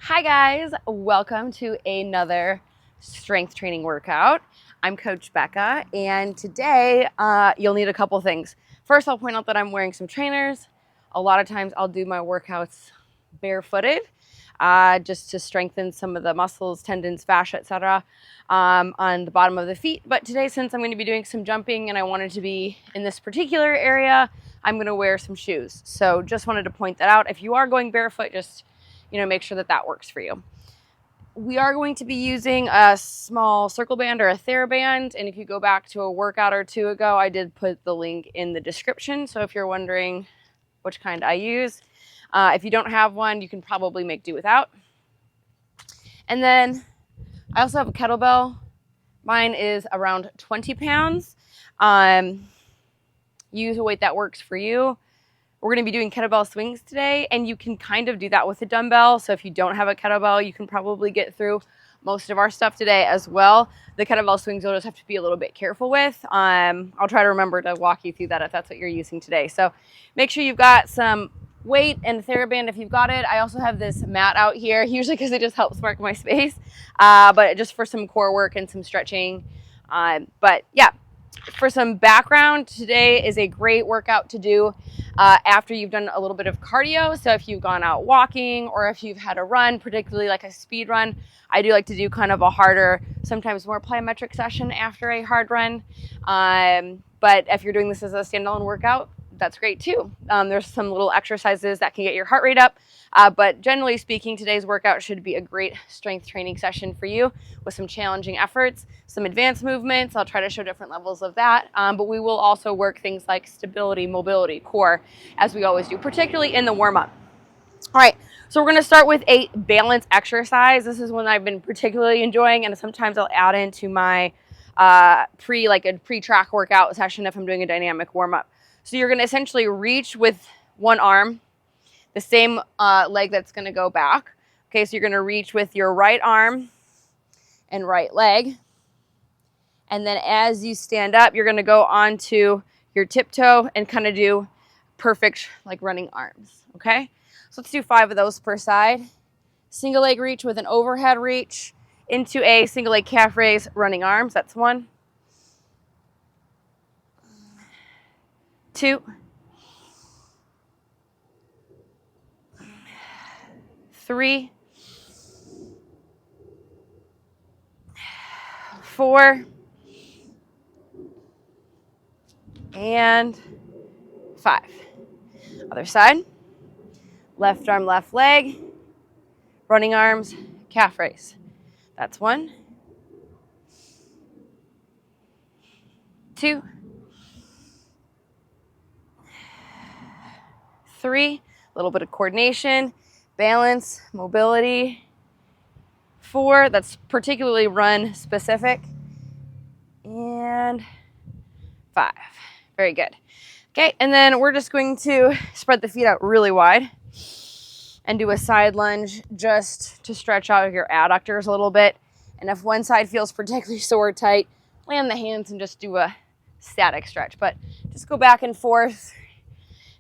Hi guys, welcome to another strength training workout. I'm Coach Becca, and today you'll need a couple things. First, I'll point out that I'm wearing some trainers. A lot of times I'll do my workouts barefooted just to strengthen some of the muscles, tendons, fascia, etc. On the bottom of the feet. But today, since I'm going to be doing some jumping and I wanted to be in this particular area, I'm going to wear some shoes. So just wanted to point that out. If you are going barefoot, just make sure that works for you. We are going to be using a small circle band or a TheraBand, and if you go back to a workout or two ago, I did put the link in the description, so if you're wondering which kind I use, if you don't have one, you can probably make do without. And then I also have a kettlebell. Mine is around 20 pounds. Use a weight that works for you. We're going to be doing kettlebell swings today, and you can kind of do that with a dumbbell. So if you don't have a kettlebell, you can probably get through most of our stuff today as well. The kettlebell swings you'll just have to be a little bit careful with. I'll try to remember to walk you through that if that's what you're using today. So make sure you've got some weight and TheraBand if you've got it. I also have this mat out here, usually because it just helps mark my space, but just for some core work and some stretching. But yeah. For some background, today is a great workout to do after you've done a little bit of cardio. So if you've gone out walking or if you've had a run, particularly like a speed run, I do like to do kind of a harder, sometimes more plyometric session after a hard run. But if you're doing this as a standalone workout, that's great too. There's some little exercises that can get your heart rate up. But generally speaking, today's workout should be a great strength training session for you with some challenging efforts, some advanced movements. I'll try to show different levels of that. But we will also work things like stability, mobility, core, as we always do, particularly in the warm-up. All right, so we're going to start with a balance exercise. This is one I've been particularly enjoying, and sometimes I'll add into my pre-track workout session if I'm doing a dynamic warm-up. So you're going to essentially reach with one arm, the same leg that's going to go back. Okay, so you're going to reach with your right arm and right leg. And then as you stand up, you're going to go onto your tiptoe and kind of do perfect like running arms. Okay, so let's do 5 of those per side. Single leg reach with an overhead reach into a single leg calf raise, running arms. That's 1. 2. 3. 4. And 5. Other side. Left arm, left leg. Running arms, calf raise. That's 1. 2. 3. A little bit of coordination, balance, mobility. 4. That's particularly run specific. And 5. Very good. Okay, and then we're just going to spread the feet out really wide and do a side lunge just to stretch out your adductors a little bit. And if one side feels particularly sore or tight, land the hands and just do a static stretch. But just go back and forth,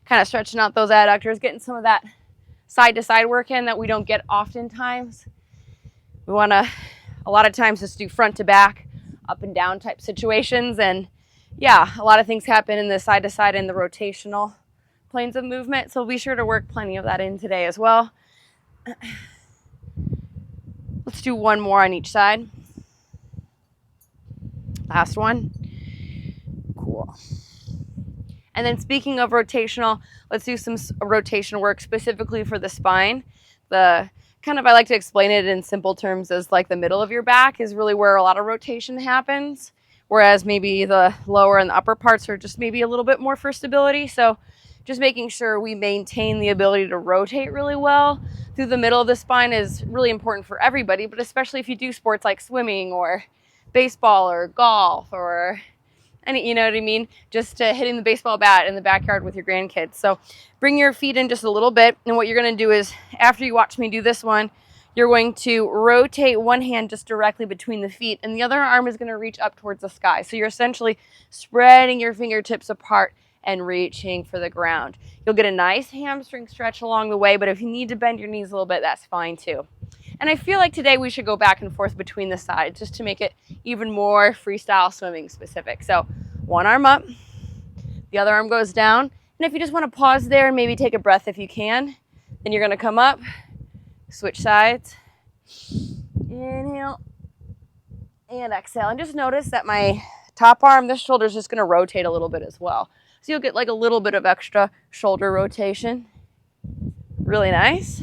kind of stretching out those adductors, getting some of that side-to-side work in that we don't get oftentimes. We want to, a lot of times, just do front to back, up and down type situations. And yeah, a lot of things happen in the side-to-side and the rotational planes of movement. So be sure to work plenty of that in today as well. Let's do 1 more on each side. Last one. Cool. And then speaking of rotational, let's do some rotation work specifically for the spine. The kind of, I like to explain it in simple terms as like the middle of your back is really where a lot of rotation happens, whereas maybe the lower and the upper parts are just maybe a little bit more for stability. So just making sure we maintain the ability to rotate really well through the middle of the spine is really important for everybody, but especially if you do sports like swimming or baseball or golf or any, you know what I mean? Just hitting the baseball bat in the backyard with your grandkids. So bring your feet in just a little bit. And what you're going to do is after you watch me do this one, you're going to rotate one hand just directly between the feet and the other arm is going to reach up towards the sky. So you're essentially spreading your fingertips apart and reaching for the ground. You'll get a nice hamstring stretch along the way, but if you need to bend your knees a little bit, that's fine too. And I feel like today we should go back and forth between the sides just to make it even more freestyle swimming specific. So one arm up, the other arm goes down. And if you just want to pause there and maybe take a breath if you can, then you're going to come up, switch sides, inhale, and exhale. And just notice that my top arm, this shoulder is just going to rotate a little bit as well. So you'll get like a little bit of extra shoulder rotation. Really nice.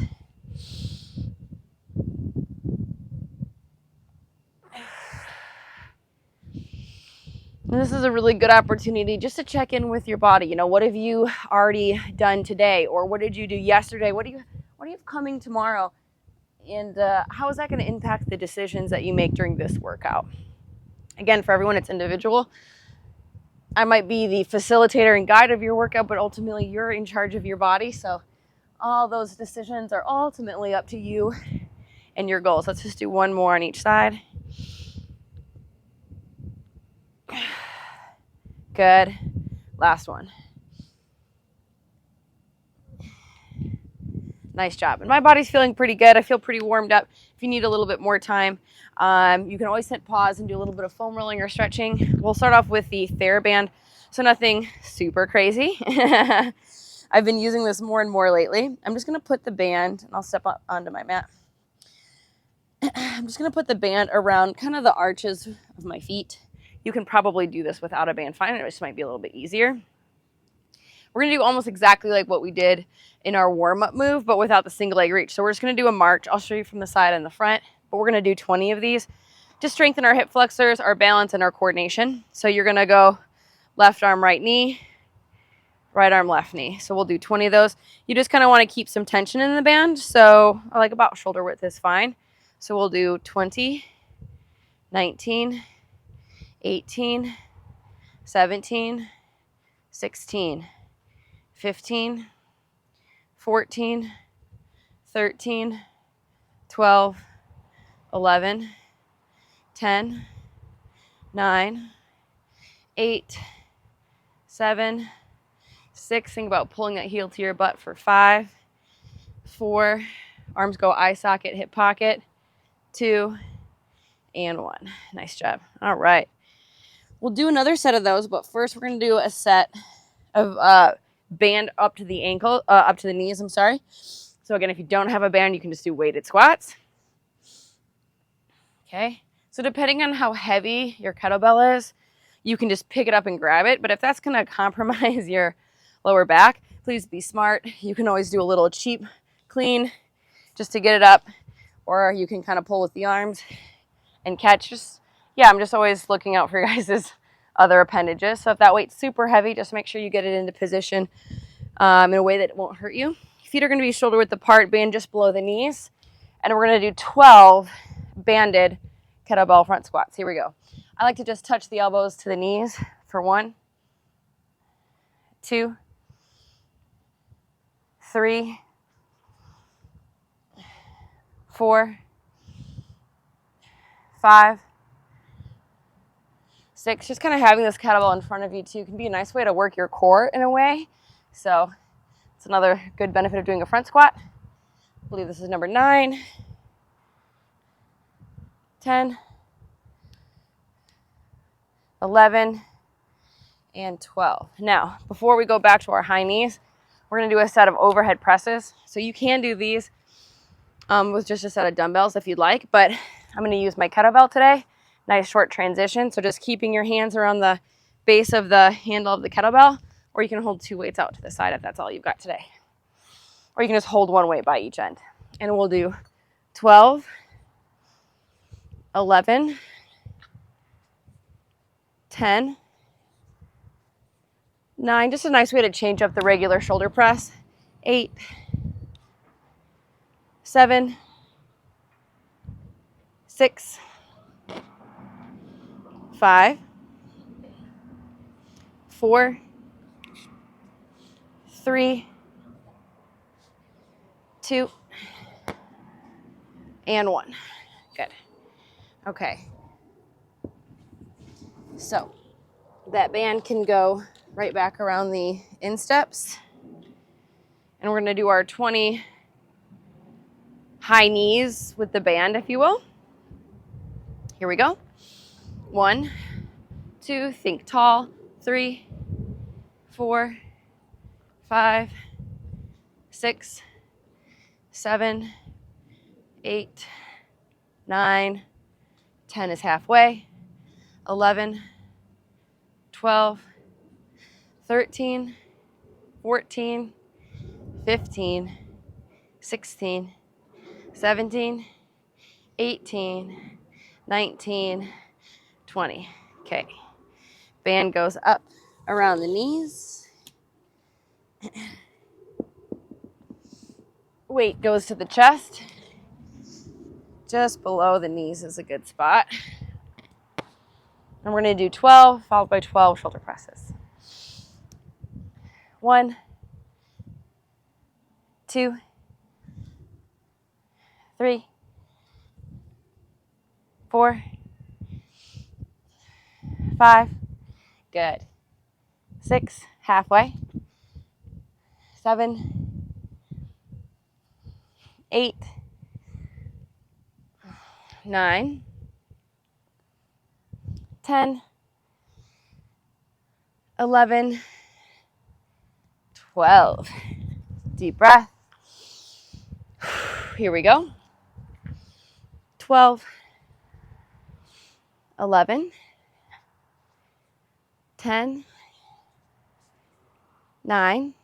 And this is a really good opportunity just to check in with your body. You know, what have you already done today? Or what did you do yesterday? What do you have coming tomorrow? And how is that going to impact the decisions that you make during this workout? Again, for everyone, it's individual. I might be the facilitator and guide of your workout, but ultimately you're in charge of your body. So all those decisions are ultimately up to you and your goals. Let's just do one more on each side. Good. Last one. Nice job. And my body's feeling pretty good. I feel pretty warmed up. If you need a little bit more time, you can always hit pause and do a little bit of foam rolling or stretching. We'll start off with the TheraBand. So nothing super crazy. I've been using this more and more lately. I'm just going to put the band, and I'll step up onto my mat. I'm just going to put the band around kind of the arches of my feet. You can probably do this without a band fine. It just might be a little bit easier. We're going to do almost exactly like what we did in our warm-up move, but without the single leg reach. So we're just going to do a march. I'll show you from the side and the front, but we're going to do 20 of these to strengthen our hip flexors, our balance, and our coordination. So you're going to go left arm, right knee, right arm, left knee. So we'll do 20 of those. You just kind of want to keep some tension in the band. So like about shoulder width is fine. So we'll do 20, 19, 18, 17, 16, 15, 14, 13, 12, 11, 10, 9, 8, 7, 6. Think about pulling that heel to your butt for 5, 4, arms go eye socket, hip pocket, 2, and 1. Nice job. All right. We'll do another set of those, but first we're going to do a set of band up to the ankle, up to the knees, I'm sorry. So again, if you don't have a band, you can just do weighted squats. Okay. So depending on how heavy your kettlebell is, you can just pick it up and grab it. But if that's going to compromise your lower back, please be smart. You can always do a little cheap clean just to get it up, or you can kind of pull with the arms and catch. I'm just always looking out for your guys' other appendages. So if that weight's super heavy, just make sure you get it into position in a way that it won't hurt you. Feet are going to be shoulder width apart, band just below the knees. And we're going to do 12 banded kettlebell front squats. Here we go. I like to just touch the elbows to the knees for 1, 2, 3, 4, 5, 6. Just kind of having this kettlebell in front of you too can be a nice way to work your core in a way. So it's another good benefit of doing a front squat. I believe this is number 9, 10, 11, and 12. Now, before we go back to our high knees, we're going to do a set of overhead presses. So you can do these with just a set of dumbbells if you'd like, but I'm going to use my kettlebell today. Nice short transition. So just keeping your hands around the base of the handle of the kettlebell, or you can hold 2 weights out to the side if that's all you've got today. Or you can just hold 1 weight by each end. And we'll do 12, 11, 10, 9. Just a nice way to change up the regular shoulder press. 8, 7, 6, 5, 4, 3, 2, and 1. Good. Okay. So that band can go right back around the insteps. And we're going to do our 20 high knees with the band, if you will. Here we go. 1, 2, think tall. 3, 4, 5, 6, 7, 8, 9, 10 is halfway. 11, 12, 13, 14, 15, 16, 17, 18, 19, 20. Okay. Band goes up around the knees. Weight goes to the chest. Just below the knees is a good spot. And we're going to do 12, followed by 12 shoulder presses. 1, 2, 3, 4, 5, good. 6, halfway. 7, 8, 9, 10, 11, 12. Deep breath. Here we go. 12, 11, 10, 9,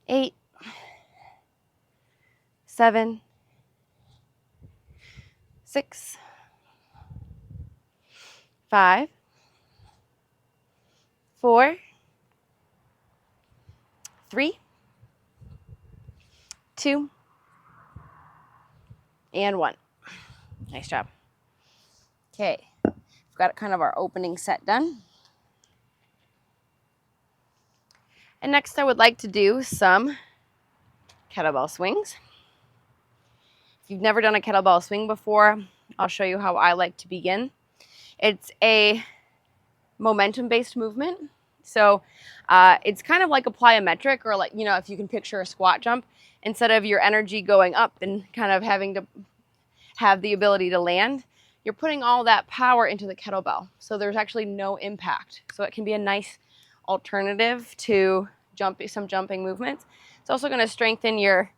8, 7, 6, 5, 4, 3, 2, and 1. Nice job. Okay, we've got kind of our opening set done. And next I would like to do some kettlebell swings. If you've never done a kettlebell swing before, I'll show you how I like to begin. It's a momentum-based movement. So it's kind of like a plyometric, or like, you know, if you can picture a squat jump, instead of your energy going up and kind of having to have the ability to land, you're putting all that power into the kettlebell. So there's actually no impact. So it can be a nice alternative to some jumping movements. It's also going to strengthen your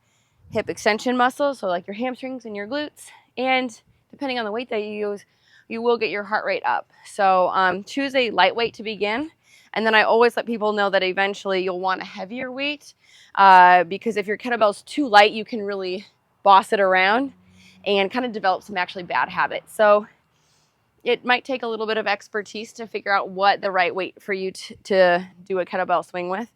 hip extension muscles, so like your hamstrings and your glutes. And depending on the weight that you use, you will get your heart rate up. So choose a lightweight to begin. And then I always let people know that eventually you'll want a heavier weight because if your kettlebell's too light, you can really boss it around and kind of develop some actually bad habits. So it might take a little bit of expertise to figure out what the right weight for you to do a kettlebell swing with.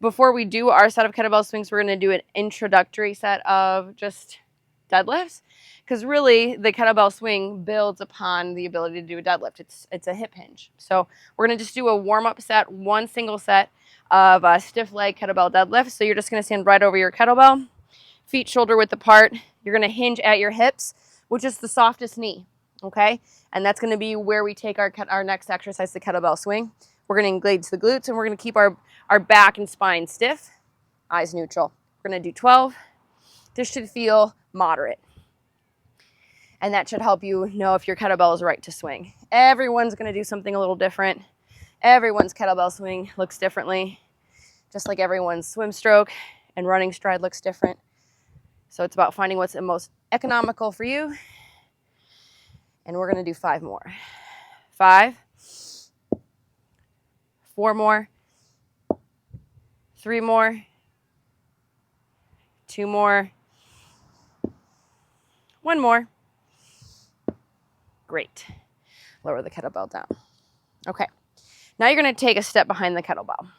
Before we do our set of kettlebell swings, we're going to do an introductory set of just deadlifts, because really the kettlebell swing builds upon the ability to do a deadlift. It's a hip hinge. So we're going to just do a warm-up set, one single set of stiff leg kettlebell deadlifts. So you're just going to stand right over your kettlebell, feet shoulder width apart. You're going to hinge at your hips, which is the softest knee, okay? And that's going to be where we take our next exercise, the kettlebell swing. We're going to engage the glutes, and we're going to keep our back and spine stiff, eyes neutral. We're going to do 12. This should feel moderate. And that should help you know if your kettlebell is right to swing. Everyone's going to do something a little different. Everyone's kettlebell swing looks differently, just like everyone's swim stroke and running stride looks different. So it's about finding what's the most economical for you. And we're going to do 5 more. 5, 4 more, 3 more, 2 more, 1 more. Great. Lower the kettlebell down. Okay. Now you're going to take a step behind the kettlebell.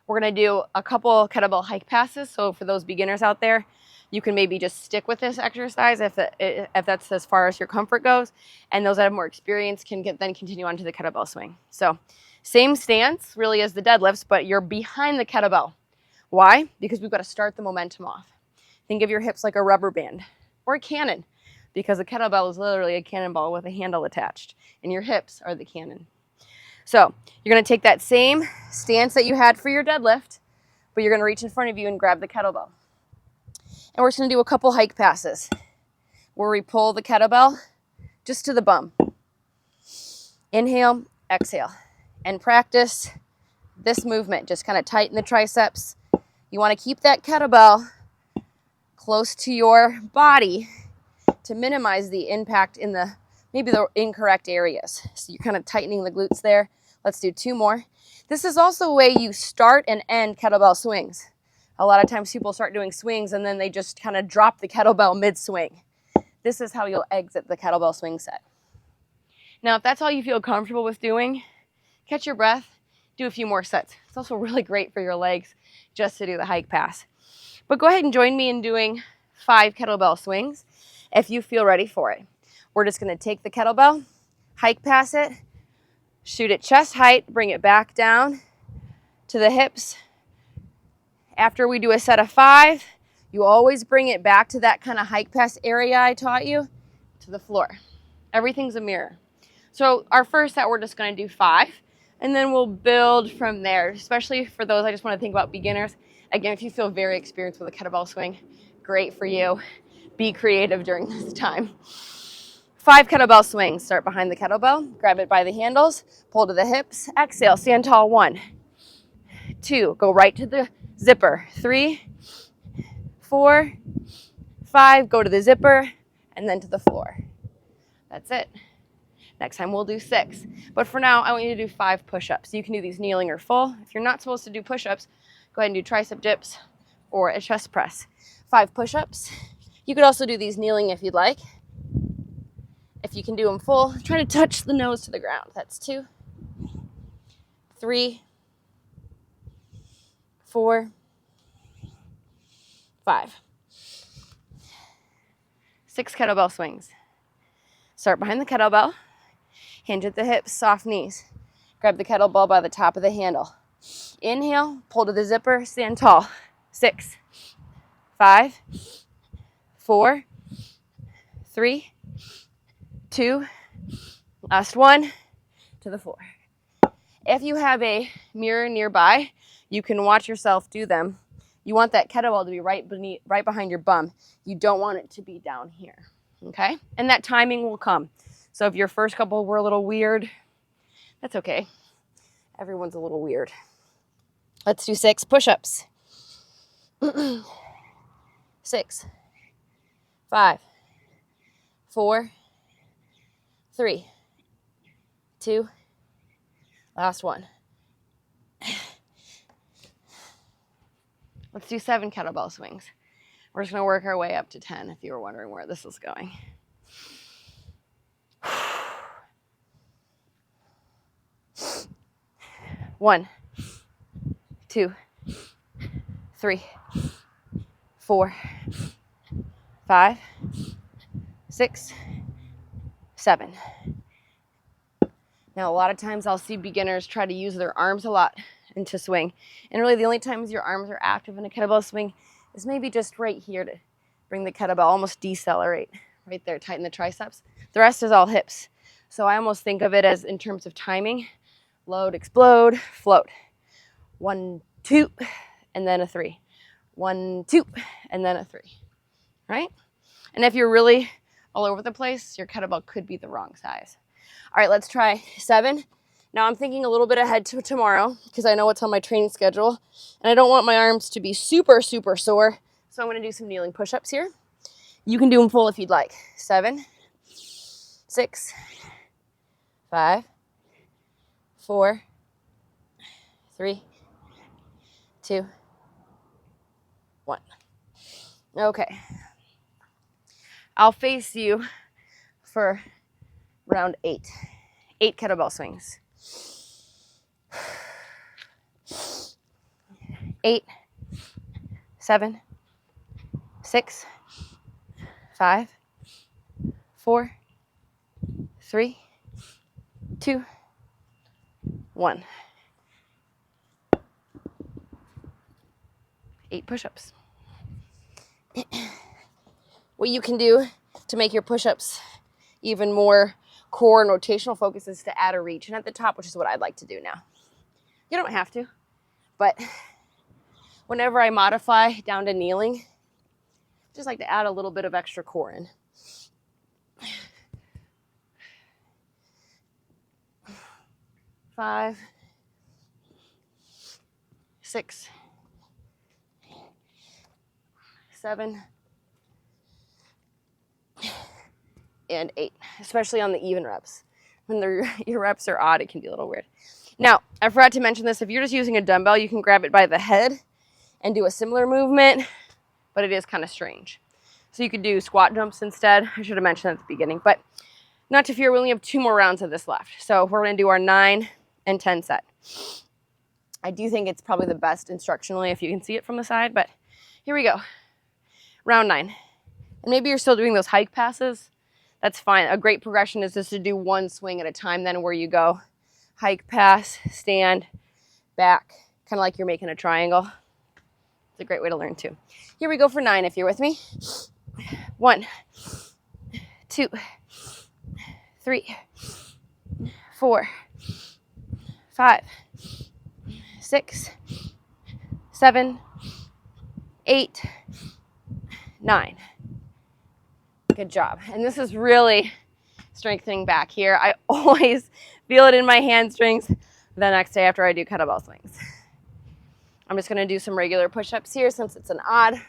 We're going to do a couple kettlebell hike passes. So for those beginners out there, you can maybe just stick with this exercise if that's as far as your comfort goes. And those that have more experience can then continue on to the kettlebell swing. So same stance really as the deadlifts, but you're behind the kettlebell. Why? Because we've got to start the momentum off. Think of your hips like a rubber band or a cannon, because a kettlebell is literally a cannonball with a handle attached, and your hips are the cannon. So you're going to take that same stance that you had for your deadlift, but you're going to reach in front of you and grab the kettlebell. And we're just gonna do a couple hike passes where we pull the kettlebell just to the bum. Inhale, exhale, and practice this movement. Just kind of tighten the triceps. You want to keep that kettlebell close to your body to minimize the impact in maybe the incorrect areas. So you're kind of tightening the glutes there. Let's do 2 more. This is also a way you start and end kettlebell swings. A lot of times people start doing swings and then they just kind of drop the kettlebell mid-swing. This is how you'll exit the kettlebell swing set. Now, if that's all you feel comfortable with doing, catch your breath, do a few more sets. It's also really great for your legs just to do the hike pass. But go ahead and join me in doing 5 kettlebell swings if you feel ready for it. We're just going to take the kettlebell, hike pass it, shoot it chest height, bring it back down to the hips. After we do a set of 5, you always bring it back to that kind of hike pass area I taught you, to the floor. Everything's a mirror. So our first set, we're just going to do 5, and then we'll build from there, especially for those, I just want to think about beginners. Again, if you feel very experienced with a kettlebell swing, great for you. Be creative during this time. 5 kettlebell swings. Start behind the kettlebell, grab it by the handles, pull to the hips, exhale, stand tall. 1, 2, go right to the zipper. 3, 4, 5, go to the zipper, and then to the floor. That's it. Next time we'll do 6. But for now, I want you to do 5 push-ups. You can do these kneeling or full. If you're not supposed to do push-ups, go ahead and do tricep dips or a chest press. 5 push-ups. You could also do these kneeling if you'd like. If you can do them full, try to touch the nose to the ground. That's 2, 3, 4, 5. 6 kettlebell swings. Start behind the kettlebell. Hinge at the hips, soft knees. Grab the kettlebell by the top of the handle. Inhale, pull to the zipper, stand tall. 6, 5, 4, 3, 2, last 1, to the floor. If you have a mirror nearby, you can watch yourself do them. You want that kettlebell to be right behind your bum. You don't want it to be down here, okay? And that timing will come. So if your first couple were a little weird, that's okay. Everyone's a little weird. Let's do 6 push-ups. 6, 5, 4, 3, 2, last 1. Let's do 7 kettlebell swings. We're just going to work our way up to 10 if you were wondering where this is going. One, 2, 3, 4, 5, 6, 7. Now, a lot of times I'll see beginners try to use their arms a lot into swing. And really the only times your arms are active in a kettlebell swing is maybe just right here to bring the kettlebell, almost decelerate. Right there, tighten the triceps. The rest is all hips. So I almost think of it as in terms of timing. Load, explode, float. 1, 2, and then a 3. 1, 2, and then a 3. Right? And if you're really all over the place, your kettlebell could be the wrong size. All right, let's try 7. Now I'm thinking a little bit ahead to tomorrow because I know what's on my training schedule. And I don't want my arms to be super, super sore. So I'm going to do some kneeling push-ups here. You can do them full if you'd like. 7, 6, 5, 4, 3, 2, 1. Okay. I'll face you for round 8. 8 kettlebell swings. 8, 7, 6, 5, 4, 3, 2, 1. 8 push-ups. What you can do to make your push-ups even more core and rotational focus is to add a reach. And at the top, which is what I'd like to do now. You don't have to, but whenever I modify down to kneeling, Just like to add a little bit of extra core in. 5, 6, 7, and 8, especially on the even reps. When your reps are odd, it can be a little weird. Now, I forgot to mention this. If you're just using a dumbbell, you can grab it by the head and do a similar movement, but it is kind of strange. So you could do squat jumps instead. I should have mentioned that at the beginning, but not to fear, we only have 2 more rounds of this left. So we're going to do our 9 and 10 set. I do think it's probably the best instructionally if you can see it from the side, but here we go. Round 9. And maybe you're still doing those hike passes. That's fine. A great progression is just to do one swing at a time then, where you go hike, pass, stand, back, kind of like you're making a triangle. It's a great way to learn too. Here we go for 9 if you're with me. 1, 2, 3, 4, 5, 6, 7, 8, 9. Good job. And this is really strengthening back here. I always feel it in my hamstrings the next day after I do kettlebell swings. I'm just going to do some regular push-ups here since it's an odd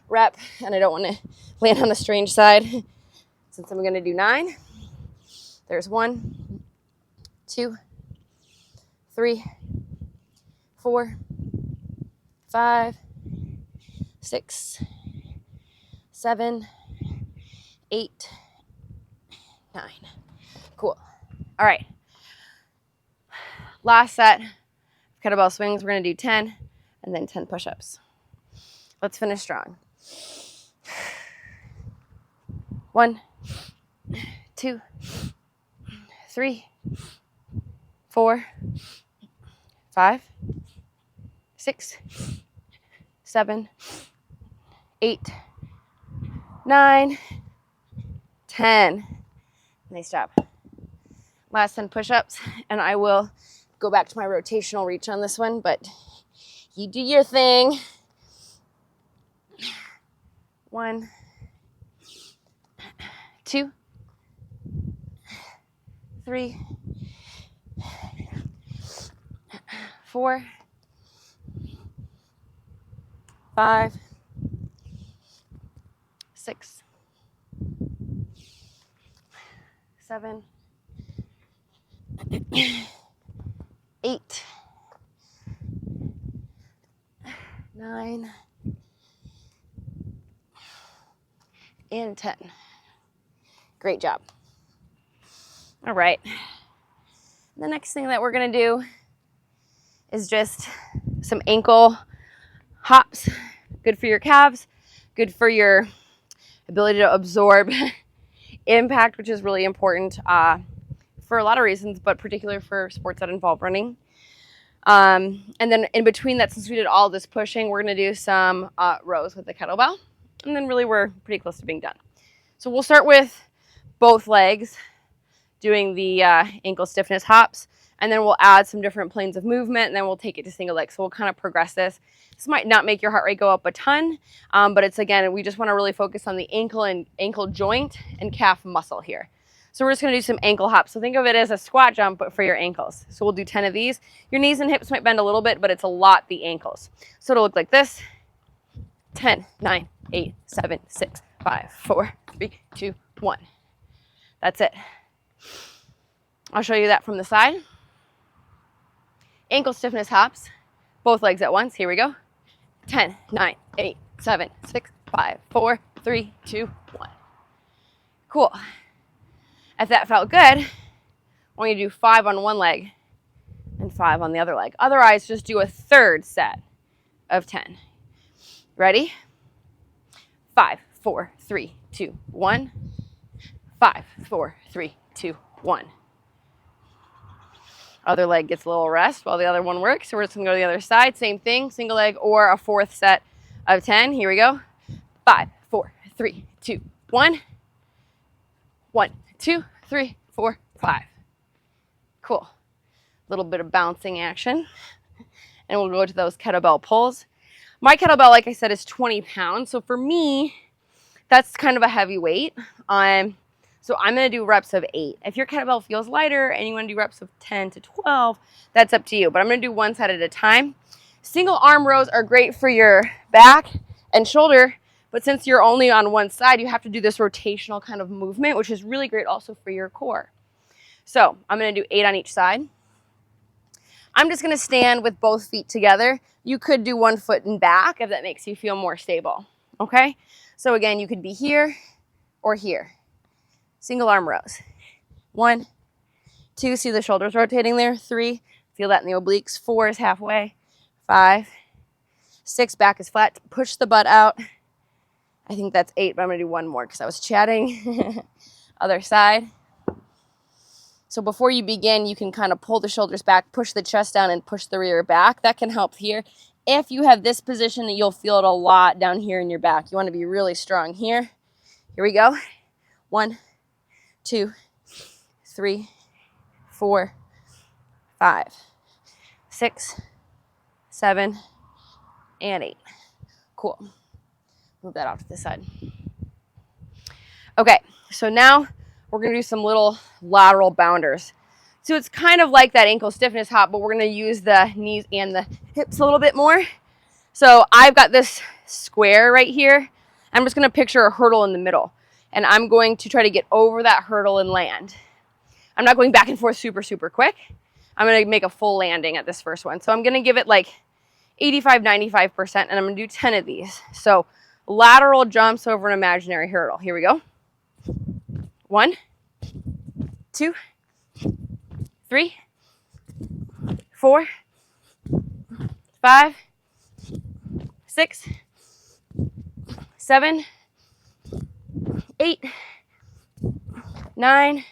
rep and I don't want to land on the strange side. Since I'm going to do 9, there's 1, 2, 3, 4, 5, 6, 7, 8, 9. Cool. All right. Last set of kettlebell swings. We're going to do 10 and then 10 push-ups. Let's finish strong. 1, 2, 3, 4, 5, 6, 7, 8, 9, 10. Nice job. Last 10 push-ups, and I will go back to my rotational reach on this one, but you do your thing. 1, 2, 3, 4, 5, 6, 7, 8, 9, and 10. Great job. All right. The next thing that we're going to do is just some ankle hops. Good for your calves, good for your ability to absorb impact, which is really important for a lot of reasons, but particularly for sports that involve running. And then in between that, since we did all this pushing, we're going to do some rows with the kettlebell. And then really we're pretty close to being done. So we'll start with both legs doing the ankle stiffness hops. And then we'll add some different planes of movement, and then we'll take it to single leg. So we'll kind of progress this. This might not make your heart rate go up a ton, but it's, again, we just want to really focus on the ankle joint and calf muscle here. So we're just going to do some ankle hops. So think of it as a squat jump, but for your ankles. So we'll do 10 of these. Your knees and hips might bend a little bit, but it's a lot the ankles. So it'll look like this. 10, 9, 8, 7, 6, 5, 4, 3, 2, 1. That's it. I'll show you that from the side. Ankle stiffness hops, both legs at once. Here we go. 10, 9, 8, 7, 6, 5, 4, 3, 2, 1. Cool. If that felt good, I want you to do 5 on one leg and 5 on the other leg. Otherwise, just do a third set of 10. Ready? 5, 4, 3, 2, 1. 5, 4, 3, 2, 1. Other leg gets a little rest while the other one works. So we're just going to go to the other side. Same thing, single leg or a fourth set of 10. Here we go. 5, 4, 3, 2, 1. 1, 2, 3, 4, 5. Cool. A little bit of bouncing action. And we'll go to those kettlebell pulls. My kettlebell, like I said, is 20 pounds. So for me, That's kind of a heavy weight. So I'm going to do reps of 8. If your kettlebell feels lighter and you want to do reps of 10 to 12, that's up to you. But I'm going to do one set at a time. Single arm rows are great for your back and shoulder, but since you're only on one side, you have to do this rotational kind of movement, which is really great also for your core. So I'm going to do 8 on each side. I'm just going to stand with both feet together. You could do one foot in back if that makes you feel more stable. Okay? So again, you could be here or here. Single arm rows. 1, 2, see the shoulders rotating there. 3, feel that in the obliques. 4 is halfway. 5, 6, back is flat. Push the butt out. I think that's 8, but I'm going to do one more because I was chatting. Other side. So before you begin, you can kind of pull the shoulders back, push the chest down, and push the rear back. That can help here. If you have this position, you'll feel it a lot down here in your back. You want to be really strong here. Here we go. 1, 2, 3, 4, 5, 6, 7, and 8. Cool. Move that off to the side. Okay, so now we're going to do some little lateral bounders. So it's kind of like that ankle stiffness hop, but we're going to use the knees and the hips a little bit more. So I've got this square right here. I'm just going to picture a hurdle in the middle, and I'm going to try to get over that hurdle and land. I'm not going back and forth super, super quick. I'm going to make a full landing at this first one. So I'm going to give it like 85, 95%, and I'm going to do 10 of these. So lateral jumps over an imaginary hurdle. Here we go. 1, 2, 3, 4, 5, 6, 7, 8, 9,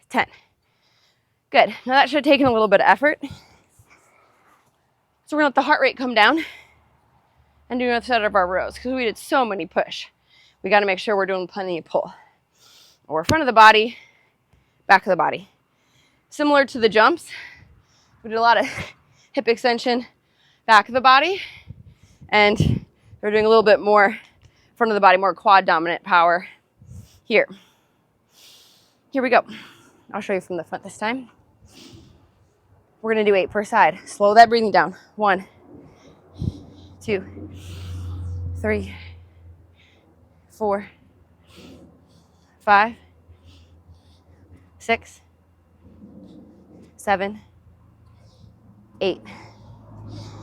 10. Good. Now that should have taken a little bit of effort. So we're going to let the heart rate come down and do another set of our rows because we did so many push. We got to make sure we're doing plenty of pull. Or front of the body, back of the body. Similar to the jumps, we did a lot of hip extension, back of the body, and we're doing a little bit more front of the body, more quad dominant power here. Here we go. I'll show you from the front this time. We're going to do 8 per side. Slow that breathing down. 1, 2, 3, 4, 5, 6, 7, 8.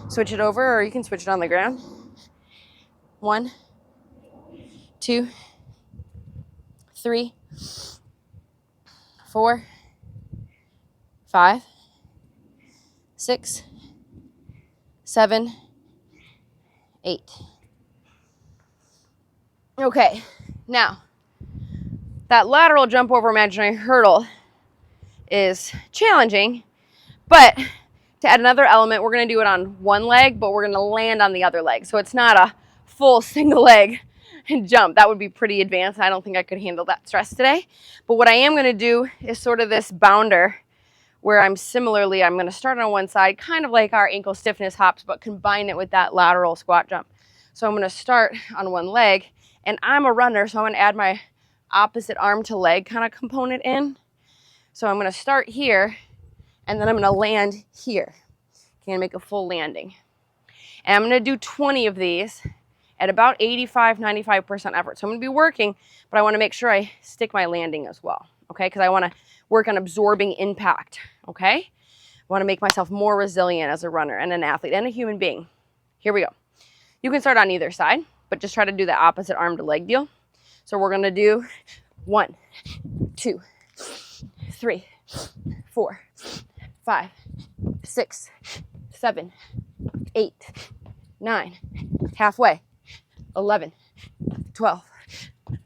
Switch it over, or you can switch it on the ground. 1, 2, 3, 4, 5, 6, 7, 8. Okay, now that lateral jump over imaginary hurdle is challenging, but to add another element, we're going to do it on one leg, but we're going to land on the other leg. So it's not a full single leg jump. That would be pretty advanced. I don't think I could handle that stress today. But what I am going to do is sort of this bounder where I'm going to start on one side, kind of like our ankle stiffness hops, but combine it with that lateral squat jump. So I'm going to start on one leg, and I'm a runner, so I'm going to add my opposite arm to leg kind of component in. So I'm going to start here, and then I'm going to land here. Can make a full landing. And I'm going to do 20 of these at about 85, 95% effort. So I'm going to be working, but I want to make sure I stick my landing as well, okay? Because I want to work on absorbing impact, okay? I want to make myself more resilient as a runner and an athlete and a human being. Here we go. You can start on either side, but just try to do the opposite arm to leg deal. So we're going to do 1, 2, 3, 4, 5, 6, 7, 8, 9, halfway, 11, 12,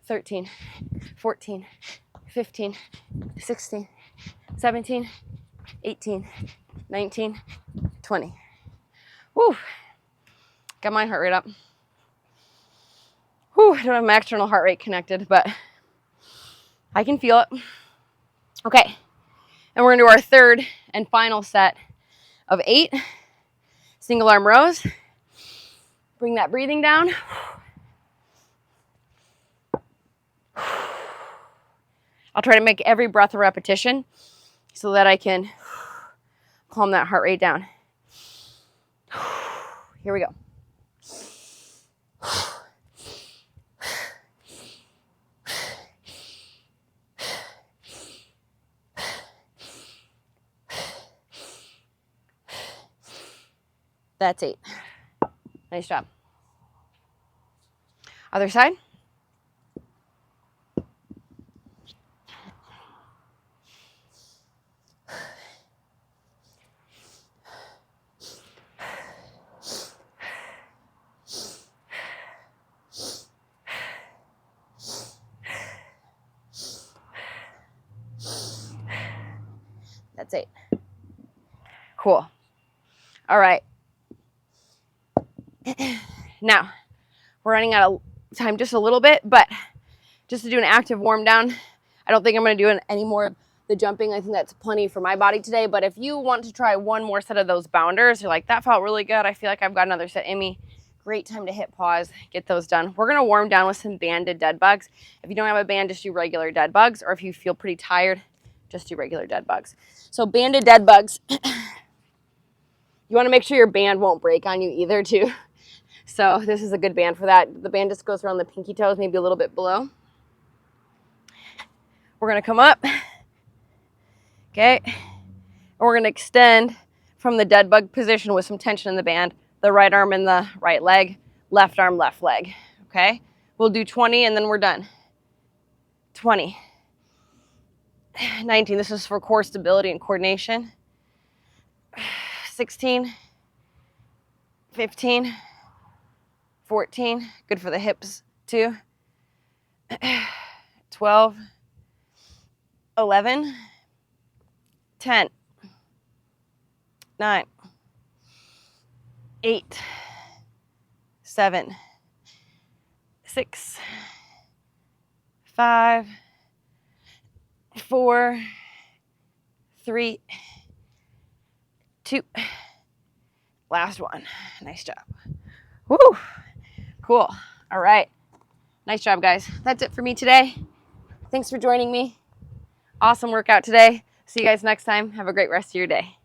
13, 14, 15, 16, 17, 18, 19, 20. Woo! Got my heart rate up. Whew, I don't have my external heart rate connected, but I can feel it. Okay, and we're gonna do our third and final set of 8 single arm rows. Bring that breathing down. I'll try to make every breath a repetition so that I can calm that heart rate down. Here we go. That's 8. Nice job. Other side. That's 8. Cool. All right. Now, we're running out of time just a little bit, but just to do an active warm down, I don't think I'm going to do any more of the jumping. I think that's plenty for my body today, but if you want to try one more set of those bounders, you're like, that felt really good, I feel like I've got another set in me, great time to hit pause, get those done. We're going to warm down with some banded dead bugs. If you don't have a band, just do regular dead bugs, or if you feel pretty tired, just do regular dead bugs. So banded dead bugs, you want to make sure your band won't break on you either too. So this is a good band for that. The band just goes around the pinky toes, maybe a little bit below. We're going to come up, okay, and we're going to extend from the dead bug position with some tension in the band, the right arm in the right leg, left arm, left leg, okay? We'll do 20 and then we're done. 20. 19, this is for core stability and coordination. 16, 15, 14, good for the hips too. 12, 11, 10, 9, 8, 7, 6, 5, 4, 3, 2, last one. Nice job. Woo! Cool. All right. Nice job, guys. That's it for me today. Thanks for joining me. Awesome workout today. See you guys next time. Have a great rest of your day.